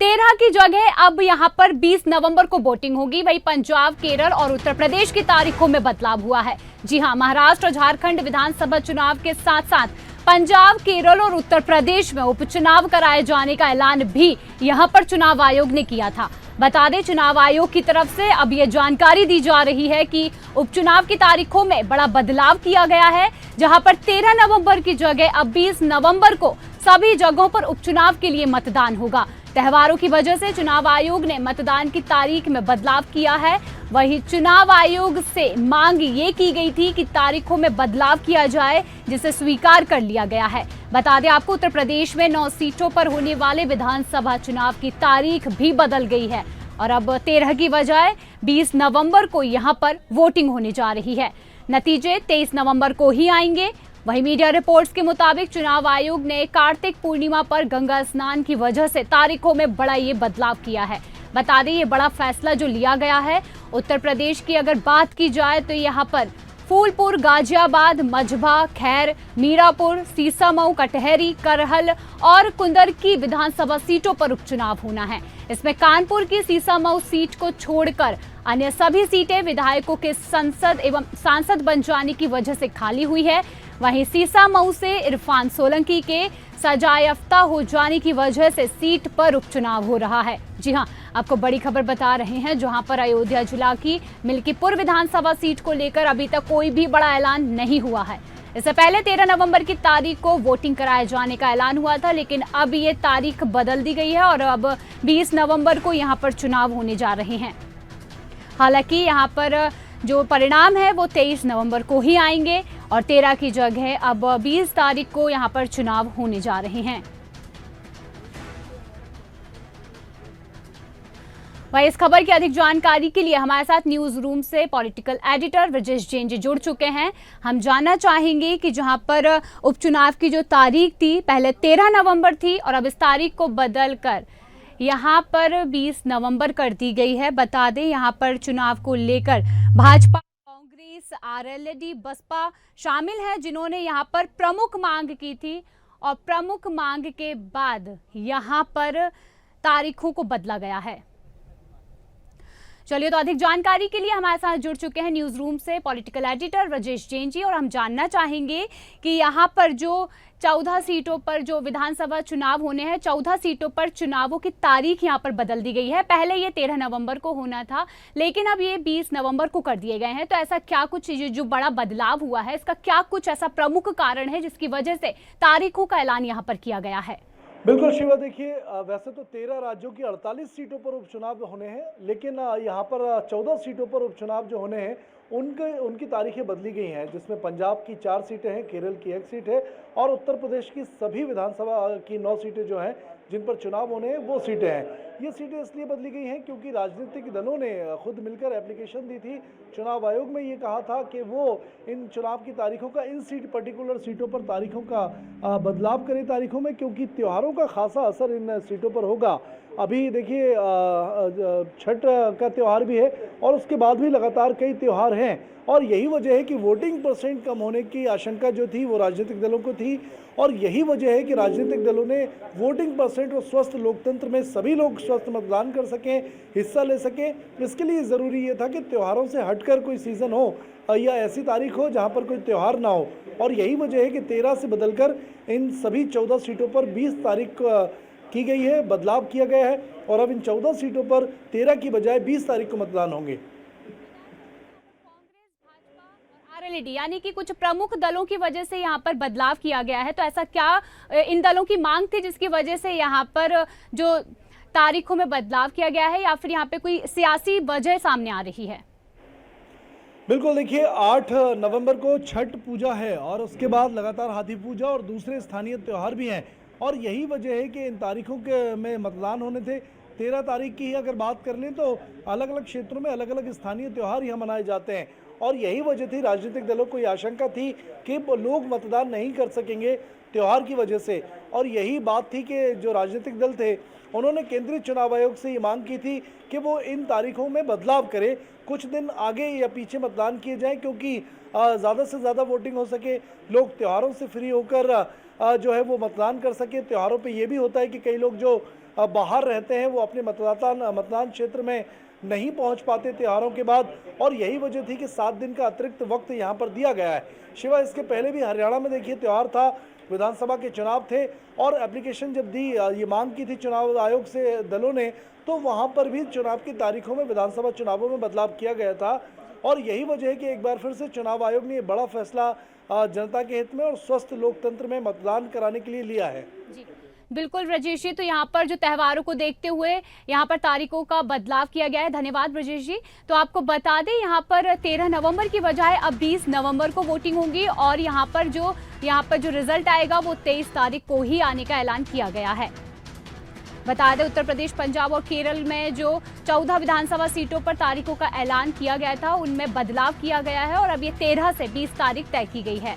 13 की जगह अब यहां पर 20 नवंबर को वोटिंग होगी। वहीं पंजाब, केरल और उत्तर प्रदेश की तारीखों में बदलाव हुआ है। जी हां, महाराष्ट्र और झारखंड विधानसभा चुनाव के साथ साथ पंजाब, केरल और उत्तर प्रदेश में उपचुनाव कराए जाने का ऐलान भी यहां पर चुनाव आयोग ने किया था। बता दें, चुनाव आयोग की तरफ से अब यह जानकारी दी जा रही है कि उपचुनाव की तारीखों में बड़ा बदलाव किया गया है, जहां पर 13 नवंबर की जगह अब 20 नवंबर को सभी जगहों पर उपचुनाव के लिए मतदान होगा। त्योहारों की वजह से चुनाव आयोग ने मतदान की तारीख में बदलाव किया है। वहीं चुनाव आयोग से मांग ये की गई थी कि तारीखों में बदलाव किया जाए, जिसे स्वीकार कर लिया गया है। बता दें आपको, उत्तर प्रदेश में 9 सीटों पर होने वाले विधानसभा चुनाव की तारीख भी बदल गई है और अब 13 की बजाय 20 नवंबर को यहां पर वोटिंग होने जा रही है। नतीजे 23 नवंबर को ही आएंगे। वहीं मीडिया रिपोर्ट्स के मुताबिक चुनाव आयोग ने कार्तिक पूर्णिमा पर गंगा स्नान की वजह से तारीखों में बड़ा ये बदलाव किया है। बता दें, ये बड़ा फैसला जो लिया गया है। उत्तर प्रदेश की अगर बात की जाए तो यहाँ पर फूलपुर, गाजियाबाद, मझबा, खैर, मीरापुर, सीसामऊ, कटहरी, करहल और कुंदरकी विधानसभा सीटों पर उपचुनाव होना है। इसमें कानपुर की सीसामऊ सीट को छोड़कर अन्य सभी सीटें विधायकों के संसद एवं सांसद बन जाने की वजह से खाली हुई है। वहीं सीसामऊ से इरफान सोलंकी के सजायाफ्ता हो जाने की वजह से सीट पर उपचुनाव हो रहा है। जी हां, आपको बड़ी खबर बता रहे हैं, जहां पर अयोध्या जिला की मिल्कीपुर विधानसभा सीट को लेकर अभी तक कोई भी बड़ा ऐलान नहीं हुआ है। इससे पहले 13 नवंबर की तारीख को वोटिंग कराए जाने का ऐलान हुआ था, लेकिन अब ये तारीख बदल दी गई है और अब 20 नवंबर को यहां पर चुनाव होने जा रहे हैं। हालांकि यहां पर जो परिणाम है वो 23 नवंबर को ही आएंगे और 13 की जगह अब 20 तारीख को यहां पर चुनाव होने जा रहे हैं। वहीं इस खबर की अधिक जानकारी के लिए हमारे साथ न्यूज रूम से पॉलिटिकल एडिटर ब्रजेश जैन जी जुड़ चुके हैं। हम जानना चाहेंगे कि जहां पर उपचुनाव की जो तारीख थी पहले 13 नवंबर थी और अब इस तारीख को बदलकर यहाँ पर 20 नवंबर कर दी गई है। बता दें, यहाँ पर चुनाव को लेकर भाजपा, कांग्रेस, आरएलडी, बसपा शामिल हैं, जिन्होंने यहाँ पर प्रमुख मांग की थी और प्रमुख मांग के बाद यहाँ पर तारीखों को बदला गया है। चलिए, तो अधिक जानकारी के लिए हमारे साथ जुड़ चुके हैं न्यूज रूम से पॉलिटिकल एडिटर ब्रजेश जैन जी और हम जानना चाहेंगे कि यहाँ पर जो 14 सीटों पर जो विधानसभा चुनाव होने हैं, 14 सीटों पर चुनावों की तारीख यहाँ पर बदल दी गई है। पहले ये 13 नवंबर को होना था, लेकिन अब ये 20 नवंबर को कर दिए गए हैं। तो ऐसा क्या कुछ जो बड़ा बदलाव हुआ है, इसका क्या कुछ ऐसा प्रमुख कारण है जिसकी वजह से तारीखों का ऐलान यहाँ पर किया गया है? बिल्कुल शिवा, देखिए, वैसे तो 13 राज्यों की 48 सीटों पर उपचुनाव होने हैं, लेकिन यहाँ पर 14 सीटों पर उपचुनाव जो होने हैं उनकी तारीखें बदली गई हैं, जिसमें पंजाब की 4 सीटें हैं, केरल की 1 सीट है और उत्तर प्रदेश की सभी विधानसभा की 9 सीटें जो हैं जिन पर चुनाव होने हैं वो सीटें हैं। ये सीटें इसलिए बदली गई हैं क्योंकि राजनीतिक दलों ने खुद मिलकर एप्लीकेशन दी थी। चुनाव आयोग में ये कहा था कि वो इन चुनाव की तारीखों का, इन पर्टिकुलर सीटों पर तारीखों का बदलाव करें तारीखों में, क्योंकि त्योहारों का खासा असर इन सीटों पर होगा। अभी देखिए, छठ का त्यौहार भी है और उसके बाद भी लगातार कई त्यौहार हैं और यही वजह है कि वोटिंग परसेंट कम होने की आशंका जो थी वो राजनीतिक दलों को थी और यही वजह है कि राजनीतिक दलों ने वोटिंग परसेंट और स्वस्थ लोकतंत्र में सभी लोग स्वस्थ मतदान कर सकें, हिस्सा ले सकें, इसके लिए ज़रूरी ये था कि त्योहारों से हटकर कोई सीज़न हो या ऐसी तारीख हो जहाँ पर कोई त्यौहार ना हो और यही वजह है कि 13 से बदलकर इन सभी 14 सीटों पर 20 तारीख की गई है, बदलाव किया गया है और अब इन 14 सीटों पर 13 की बजाय 20 तारीख को मतदान होंगे। आरएलडी यानी कि कुछ प्रमुख दलों की वजह से यहाँ पर बदलाव किया गया है, तो ऐसा क्या इन दलों की मांग थी जिसकी वजह से यहाँ पर जो तारीखों में बदलाव किया गया है, या फिर यहाँ पे कोई सियासी वजह सामने आ रही है? बिल्कुल, देखिए, 8 नवंबर को छठ पूजा है और उसके बाद लगातार हाथी पूजा और दूसरे स्थानीय त्यौहार भी हैं और यही वजह है कि इन तारीखों के में मतदान होने थे। 13 तारीख की ही अगर बात कर लें तो अलग अलग क्षेत्रों में अलग अलग स्थानीय त्यौहार यहाँ मनाए जाते हैं और यही वजह थी, राजनीतिक दलों को ये आशंका थी कि लोग मतदान नहीं कर सकेंगे त्यौहार की वजह से और यही बात थी कि जो राजनीतिक दल थे उन्होंने केंद्रीय चुनाव आयोग से ये मांग की थी कि वो इन तारीखों में बदलाव करे, कुछ दिन आगे या पीछे मतदान किए जाएं क्योंकि ज़्यादा से ज़्यादा वोटिंग हो सके, लोग त्योहारों से फ्री होकर जो है वो मतदान कर सके। त्योहारों पे ये भी होता है कि कई लोग जो बाहर रहते हैं वो अपने मतदान क्षेत्र में नहीं पहुंच पाते त्योहारों के बाद, और यही वजह थी कि 7 दिन का अतिरिक्त वक्त यहां पर दिया गया है। शिवा, इसके पहले भी हरियाणा में देखिए त्यौहार था, विधानसभा के चुनाव थे, और एप्लीकेशन जब दी, ये मांग की थी चुनाव आयोग से दलों ने, तो वहां पर भी चुनाव की तारीखों में, विधानसभा चुनावों में बदलाव किया गया था। और यही वजह है कि एक बार फिर से चुनाव आयोग ने ये बड़ा फैसला जनता के हित में और स्वस्थ लोकतंत्र में मतदान कराने के लिए लिया है। जी बिल्कुल ब्रजेश जी, तो यहाँ पर जो त्योहारों को देखते हुए यहाँ पर तारीखों का बदलाव किया गया है। धन्यवाद ब्रजेश जी। तो आपको बता दें यहाँ पर 13 नवंबर की बजाय अब 20 नवंबर को वोटिंग होगी, और यहाँ पर जो रिजल्ट आएगा वो 23 तारीख को ही आने का ऐलान किया गया है। बता दें उत्तर प्रदेश, पंजाब और केरल में जो 14 विधानसभा सीटों पर तारीखों का ऐलान किया गया था, उनमें बदलाव किया गया है और अब ये 13 से 20 तारीख तय की गई है।